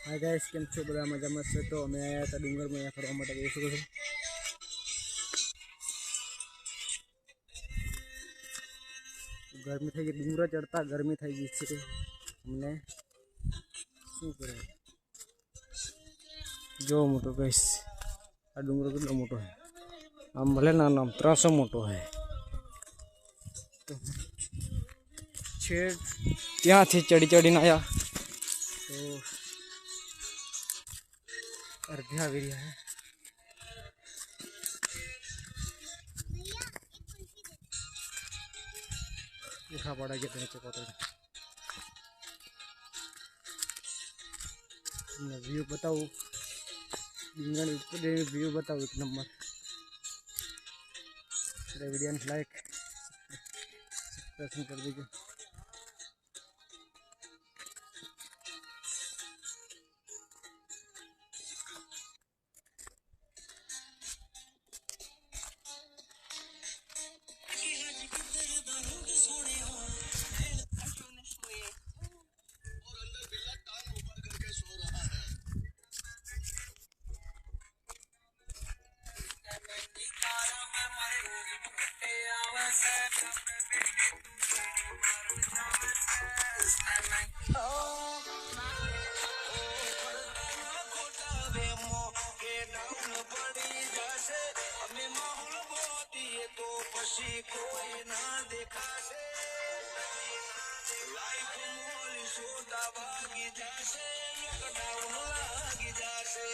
Hi guys, केम छो बधा मजाમાં છે। तो અમે આયા હતા ડુંગરમાં અહીંયા ફરવા માટે જઈ શકો છો। ગરમી થઈ ગઈ, ડુંગર ચડતા ગરમી થઈ ગઈ છે અમને। શું કરે જો મોટો ગાइस, આ ડુંગર કેટલો મોટો છે। આમ ભલે નાનો, આમ 300 મોટો છે। તો છે ત્યાંથી ચડીને આયા તો अर्ध्या આવી રહ્યા है। दिखा पड़ा गया नीचे कोतल व्यू बताओ, डूंगर ऊपर व्यू बताओ एक नंबर। वीडियो ने लाइक सब्सक्राइब कर दीजिए। कोई ना देखा से लाइफ मोल सोदा भागी जासे लॉकडाउन लागी जासे।